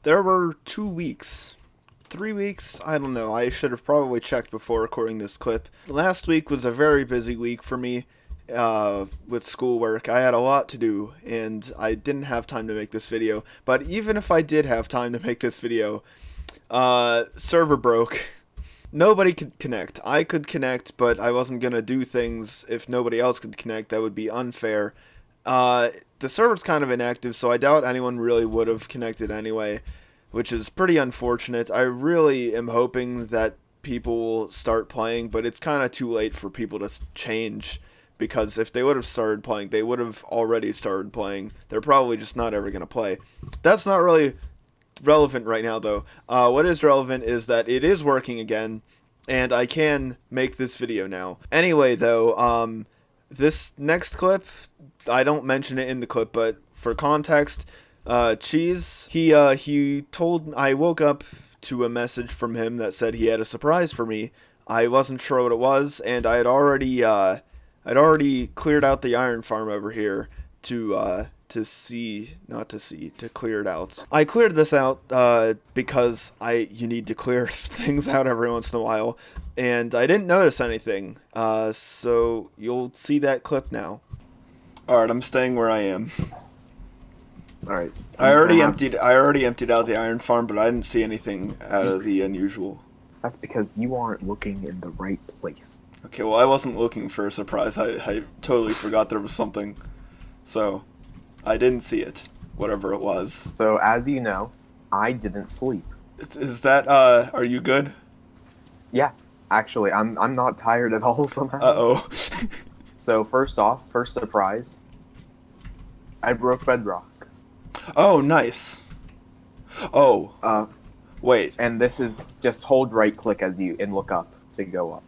There were 2 weeks. 3 weeks? I don't know. I should have probably checked before recording this clip. Last week was a very busy week for me with schoolwork. I had a lot to do, and I didn't have time to make this video. But even if I did have time to make this video, server broke. Nobody could connect. I could connect, but I wasn't going to do things if nobody else could connect. That would be unfair. The server's kind of inactive, so I doubt anyone really would have connected anyway, which is pretty unfortunate. I really am hoping that people will start playing, but it's kind of too late for people to change, because if they would have started playing, they would have already started playing. They're probably just not ever going to play. That's not really relevant right now, though. What is relevant is that it is working again, and I can make this video now. Anyway, though, this next clip, I don't mention it in the clip, but for context, Cheese, he told, I woke up to a message from him that said he had a surprise for me. I wasn't sure what it was, and I'd already cleared out the iron farm over here to clear it out. I cleared this out because you need to clear things out every once in a while, and I didn't notice anything. So you'll see that clip now. All right, I'm staying where I am. All right. I already emptied out the iron farm, but I didn't see anything out of the unusual. That's because you aren't looking in the right place. Okay, well, I wasn't looking for a surprise. I totally forgot there was something, so I didn't see it, whatever it was. So, as you know, I didn't sleep. Is that, are you good? Yeah, actually, I'm not tired at all somehow. Uh-oh. So, first surprise, I broke bedrock. Oh, nice. Oh. Wait. And this is just hold right click and look up to go up.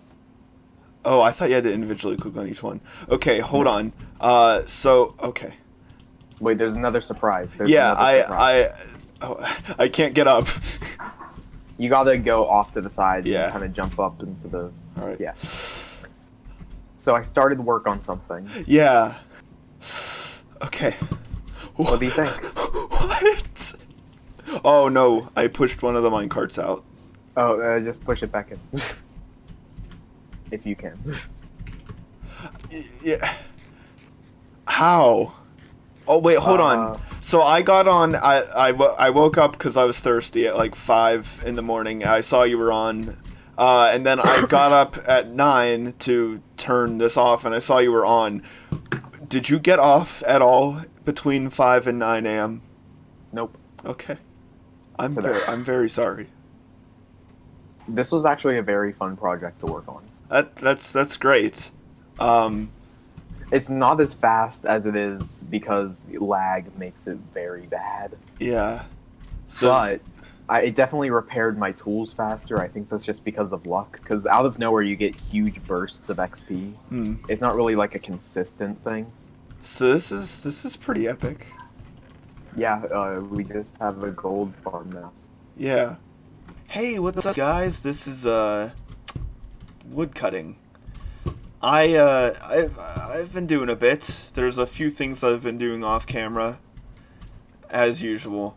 Oh, I thought you had to individually click on each one. Okay, hold on. Okay. Wait, there's another surprise. I can't get up. You gotta go off to the side Yeah. and kind of jump up into the... Alright. Yeah. So I started work on something. Yeah. Okay. What do you think? What? Oh no, I pushed one of the minecarts out. Oh, just push it back in. If you can. Yeah. How? Oh wait, hold on. So I got on. I woke up because I was thirsty at like 5 in the morning. I saw you were on, and then I got up at 9 to turn this off, and I saw you were on. Did you get off at all between 5 and 9 a.m.? Nope. Okay. I'm very sorry. This was actually a very fun project to work on. That's great. It's not as fast as it is because lag makes it very bad. Yeah. But it definitely repaired my tools faster. I think that's just because of luck. Because out of nowhere you get huge bursts of XP. It's not really like a consistent thing. So this is pretty epic. Yeah, we just have a gold farm now. Yeah. Hey, what's up, guys? This is wood cutting. I've been doing a bit. There's a few things I've been doing off camera, as usual.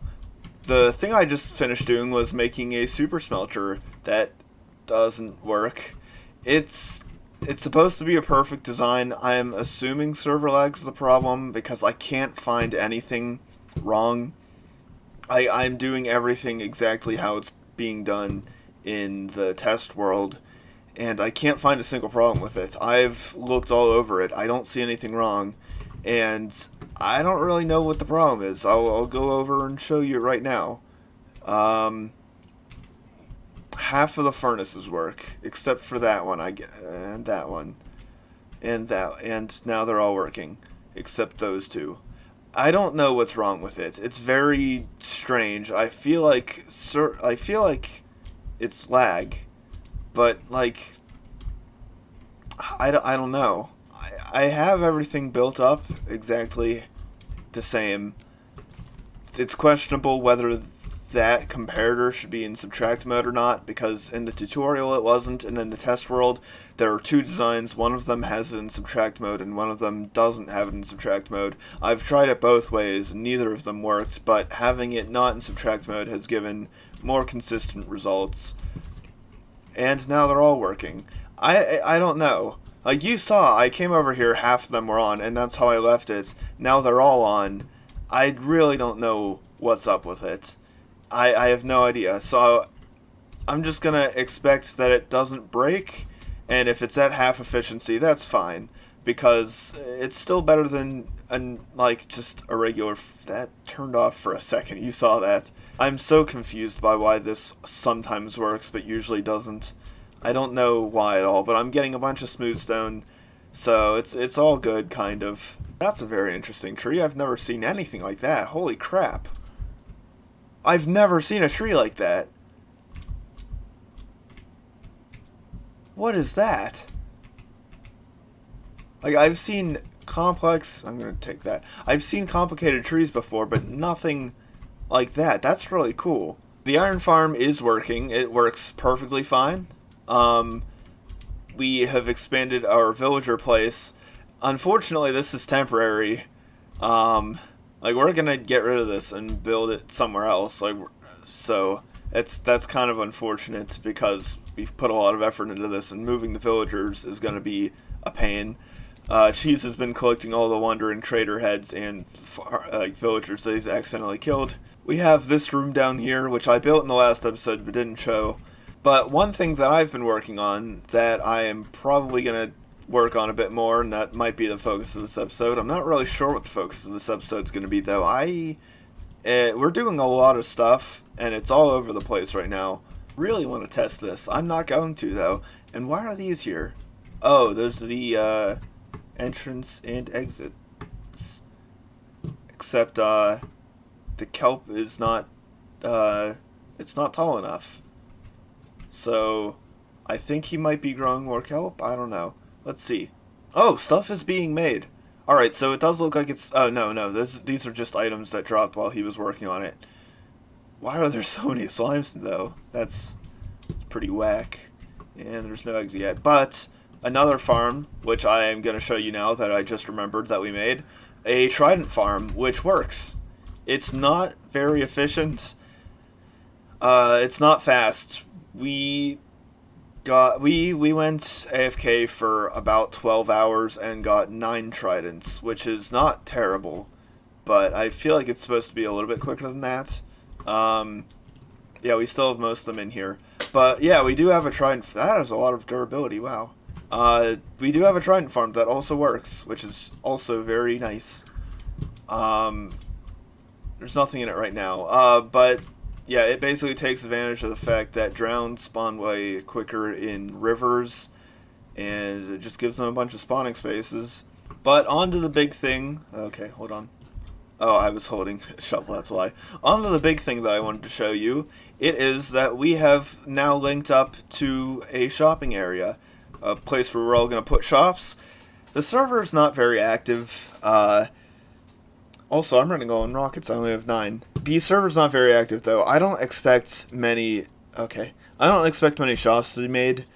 The thing I just finished doing was making a super smelter that doesn't work. It's supposed to be a perfect design. I'm assuming server lag's the problem because I can't find anything wrong. I'm doing everything exactly how it's being done in the test world, and I can't find a single problem with it. I've looked all over it. I don't see anything wrong, and I don't really know what the problem is. I'll go over and show you right now. Half of the furnaces work, except for that one, and that one, and now they're all working, except those two. I don't know what's wrong with it. It's very strange. I feel like it's lag, but like I don't know. I have everything built up exactly the same. It's questionable whether that comparator should be in subtract mode or not, because in the tutorial it wasn't, and in the test world there are two designs. One of them has it in subtract mode and one of them doesn't have it in subtract mode. I've tried it both ways and neither of them worked, but having it not in subtract mode has given more consistent results, and now they're all working. I don't know. Like you saw, I came over here, half of them were on, and that's how I left it. Now they're all on. I really don't know what's up with it. I have no idea. So I'm just gonna expect that it doesn't break, and if it's at half efficiency, that's fine, because it's still better than like just a regular. That turned off for a second. You saw that. I'm so confused by why this sometimes works but usually doesn't. I don't know why at all, but I'm getting a bunch of smooth stone, so it's all good, kind of. That's a very interesting tree. I've never seen anything like that. Holy crap. I've never seen a tree like that. What is that? Like, I've seen complex... I'm gonna take that. I've seen complicated trees before, but nothing like that. That's really cool. The iron farm is working. It works perfectly fine. We have expanded our villager place. Unfortunately, this is temporary. Like, we're gonna get rid of this and build it somewhere else. Like, so that's kind of unfortunate because we've put a lot of effort into this, and moving the villagers is gonna be a pain. Cheese has been collecting all the wandering trader heads and villagers that he's accidentally killed. We have this room down here, which I built in the last episode but didn't show. But one thing that I've been working on that I am probably going to work on a bit more, and that might be the focus of this episode. I'm not really sure what the focus of this episode is going to be, though. We're doing a lot of stuff, and it's all over the place right now. Really want to test this. I'm not going to, though. And why are these here? Oh, those are the entrance and exits. Except the kelp is not it's not tall enough. So I think he might be growing more kelp. I don't know. Let's see. Oh, stuff is being made. Alright, so it does look like it's... Oh, no. These are just items that dropped while he was working on it. Why are there so many slimes, though? That's pretty whack. And there's no eggs yet. But another farm, which I am going to show you now that I just remembered that we made. A trident farm, which works. It's not very efficient. It's not fast. We went AFK for about 12 hours and got 9 tridents, which is not terrible, but I feel like it's supposed to be a little bit quicker than that. Yeah, we still have most of them in here, but yeah, we do have a trident. That has a lot of durability. Wow. We do have a trident farm that also works, which is also very nice. There's nothing in it right now, but yeah, it basically takes advantage of the fact that drowns spawn way quicker in rivers, and it just gives them a bunch of spawning spaces. But on to the big thing. Okay, hold on. Oh, I was holding a shovel, that's why. On to the big thing that I wanted to show you. It is that we have now linked up to a shopping area, a place where we're all going to put shops. The server is not very active. Also, I'm running on rockets. I only have 9. The server's not very active, though. I don't expect many... Okay. I don't expect many shops to be made.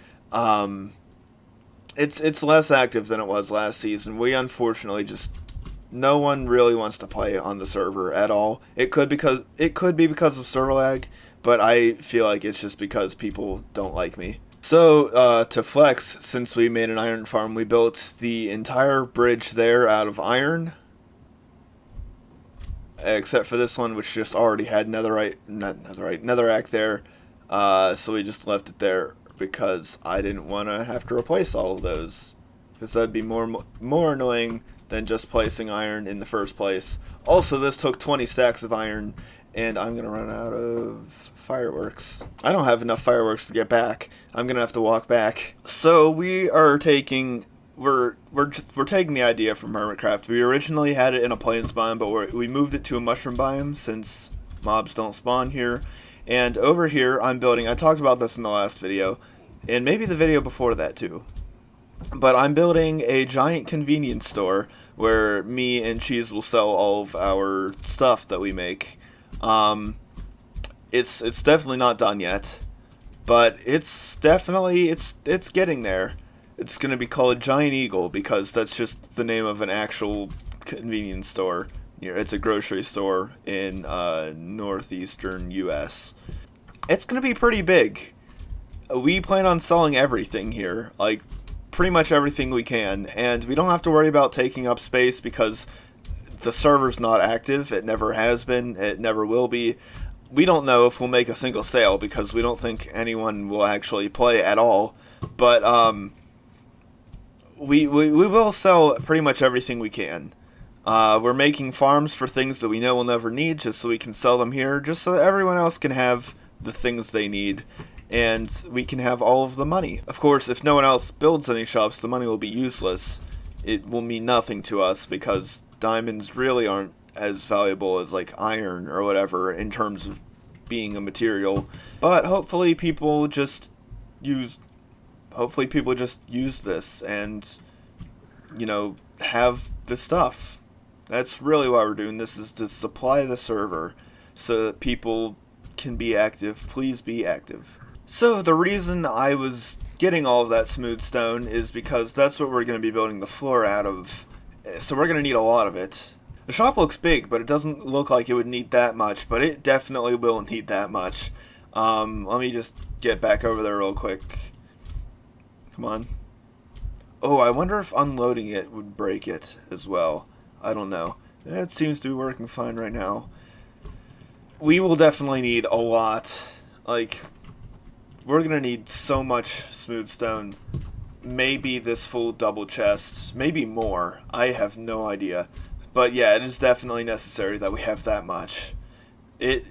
It's less active than it was last season. We unfortunately just... No one really wants to play on the server at all. It could be because of server lag, but I feel like it's just because people don't like me. So, to flex, since we made an iron farm, we built the entire bridge there out of iron. Except for this one, which just already had netherrack there. So we just left it there because I didn't want to have to replace all of those. Because that'd be more annoying than just placing iron in the first place. Also, this took 20 stacks of iron, and I'm going to run out of fireworks. I don't have enough fireworks to get back. I'm going to have to walk back. So we are taking... We're taking the idea from KermitCraft. We originally had it in a plains biome, but we moved it to a mushroom biome since mobs don't spawn here. And over here, I'm building... I talked about this in the last video, and maybe the video before that too. But I'm building a giant convenience store where me and Cheese will sell all of our stuff that we make. It's definitely not done yet, but it's definitely it's getting there. It's gonna be called Giant Eagle because that's just the name of an actual convenience store. It's a grocery store in northeastern U.S. It's gonna be pretty big. We plan on selling everything here, like pretty much everything we can, and we don't have to worry about taking up space because the server's not active. It never has been. It never will be. We don't know if we'll make a single sale because we don't think anyone will actually play at all. But we will sell pretty much everything we can. We're making farms for things that we know we'll never need just so we can sell them here, just so that everyone else can have the things they need, and we can have all of the money. Of course, if no one else builds any shops, the money will be useless. It will mean nothing to us because diamonds really aren't as valuable as like iron or whatever in terms of being a material. But hopefully people just use this and, you know, have the stuff. That's really why we're doing this, is to supply the server so that people can be active. Please be active. So the reason I was getting all of that smooth stone is because that's what we're going to be building the floor out of. So we're going to need a lot of it. The shop looks big, but it doesn't look like it would need that much, but it definitely will need that much. Let me just get back over there real quick. Come on. Oh, I wonder if unloading it would break it as well. I don't know. It seems to be working fine right now. We will definitely need a lot. Like, we're gonna need so much smooth stone. Maybe this full double chest. Maybe more. I have no idea. But yeah, it is definitely necessary that we have that much. It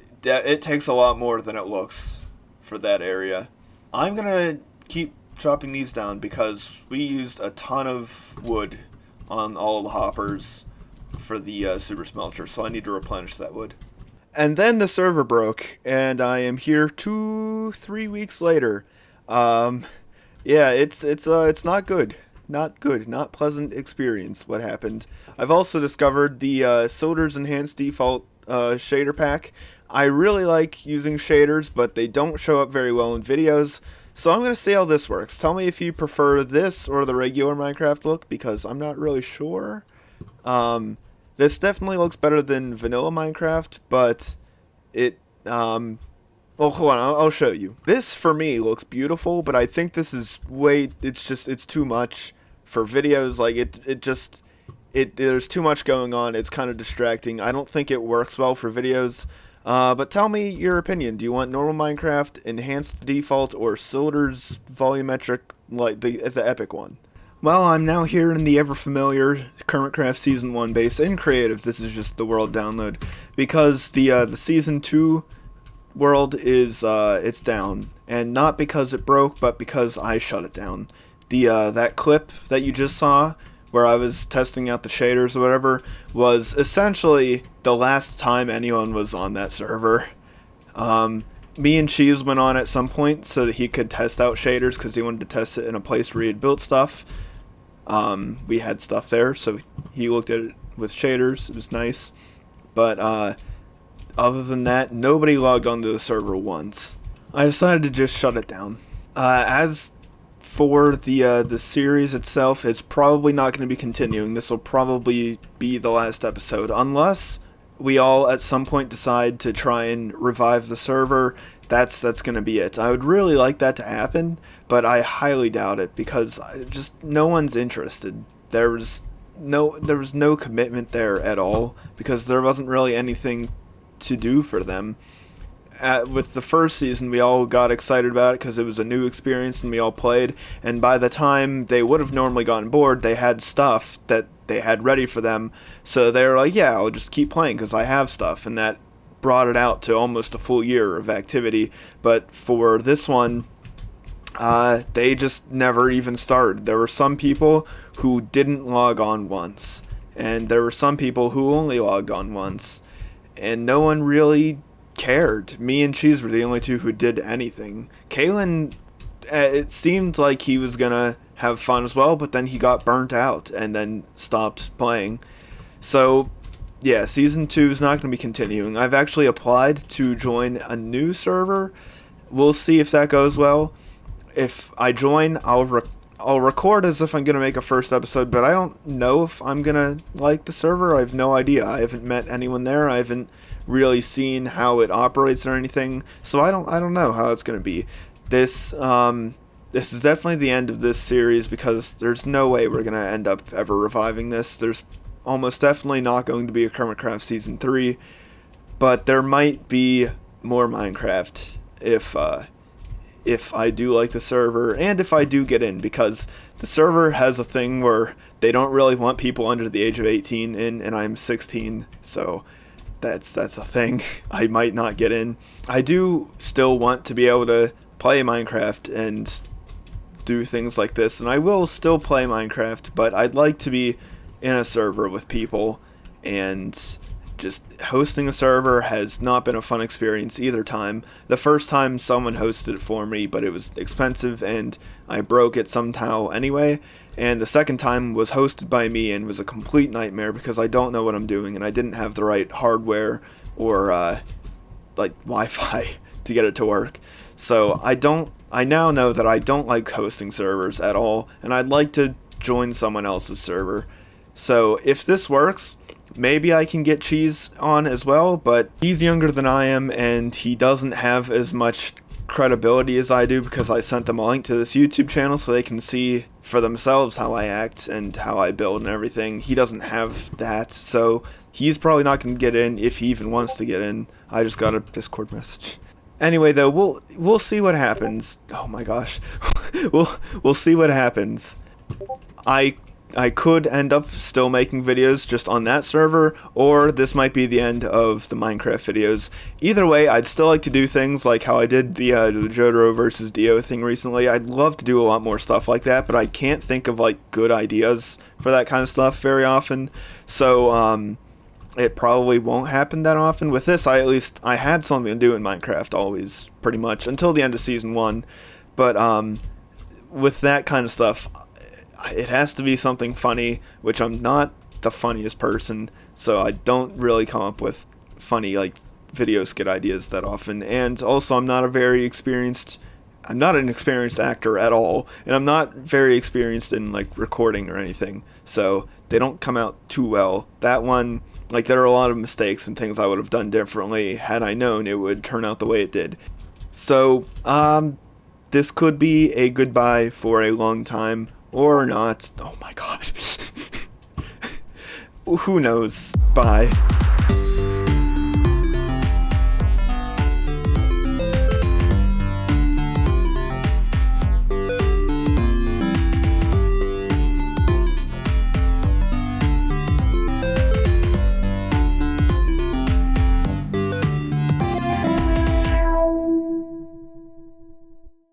takes a lot more than it looks for that area. I'm gonna keep chopping these down because we used a ton of wood on all the hoppers for the super smelter, so I need to replenish that wood. And then the server broke, and I am here 2-3 weeks later. Yeah, it's not good. Not good. Not pleasant experience what happened. I've also discovered the Soldier's Enhanced Default shader pack. I really like using shaders, but they don't show up very well in videos. So I'm going to see how this works. Tell me if you prefer this or the regular Minecraft look, because I'm not really sure. This definitely looks better than vanilla Minecraft, but it, well, hold on, I'll show you. This, for me, looks beautiful, but I think this is it's too much for videos. Like, there's too much going on. It's kind of distracting. I don't think it works well for videos. But tell me your opinion. Do you want normal Minecraft, enhanced default, or Silder's volumetric, like the epic one? Well, I'm now here in the ever-familiar KermitCraft Season 1 base. In creative, this is just the world download, because the Season 2 world is, it's down. And not because it broke, but because I shut it down. That clip that you just saw, where I was testing out the shaders or whatever, was essentially the last time anyone was on that server. Me and Cheese went on at some point so that he could test out shaders because he wanted to test it in a place where he had built stuff. We had stuff there, so he looked at it with shaders. It was nice. But other than that, nobody logged onto the server once. I decided to just shut it down. As for the series itself, it's probably not going to be continuing. This will probably be the last episode, unless we all at some point decide to try and revive the server. That's going to be it. I would really like that to happen, but I highly doubt it because just no one's interested. There was no commitment there at all because there wasn't really anything to do for them. With the first season, we all got excited about it because it was a new experience and we all played, and by the time they would have normally gotten bored, they had stuff that they had ready for them, so they were like, yeah, I'll just keep playing because I have stuff, and that brought it out to almost a full year of activity. But for this one, they just never even started. There were some people who didn't log on once, and there were some people who only logged on once, and no one really cared. Me and Cheese were the only two who did anything. Kalen, it seemed like he was gonna have fun as well, but then he got burnt out and then stopped playing. So yeah, Season 2 is not going to be continuing. I've actually applied to join a new server. We'll see if that goes well. If I join, I'll record as if I'm going to make a first episode, but I don't know if I'm going to like the server. I have no idea. I haven't met anyone there. I haven't really seen how it operates or anything, so I don't know how it's going to be. This is definitely the end of this series because there's no way we're going to end up ever reviving this. There's almost definitely not going to be a KermitCraft Season 3, but there might be more Minecraft if I do like the server and if I do get in, because the server has a thing where they don't really want people under the age of 18 in, and I'm 16, so that's a thing. I might not get in. I do still want to be able to play Minecraft and do things like this, and I will still play Minecraft, but I'd like to be in a server with people, and just hosting a server has not been a fun experience either time. The first time someone hosted it for me, but it was expensive and I broke it somehow anyway, and the second time was hosted by me and was a complete nightmare because I don't know what I'm doing and I didn't have the right hardware or like Wi-Fi to get it to work. So I now know that I don't like hosting servers at all, and I'd like to join someone else's server. So if this works, maybe I can get Cheese on as well, but he's younger than I am and he doesn't have as much credibility as I do because I sent them a link to this YouTube channel so they can see for themselves how I act and how I build and everything. He doesn't have that, so he's probably not going to get in if he even wants to get in. I just got a Discord message. Anyway, though, we'll see what happens. Oh my gosh. we'll see what happens. I could end up still making videos just on that server, or this might be the end of the Minecraft videos. Either way, I'd still like to do things like how I did the Jotaro versus Dio thing recently. I'd love to do a lot more stuff like that, but I can't think of like good ideas for that kind of stuff very often. So it probably won't happen that often. With this, I had something to do in Minecraft always, pretty much, until the end of Season 1. But with that kind of stuff, it has to be something funny, which I'm not the funniest person, so I don't really come up with funny like video skit ideas that often. And also, I'm not an experienced actor at all, and I'm not very experienced in like recording or anything, so they don't come out too well. That one, like, there are a lot of mistakes and things I would have done differently had I known it would turn out the way it did. So this could be a goodbye for a long time, or not. Oh my god. Who knows? Bye.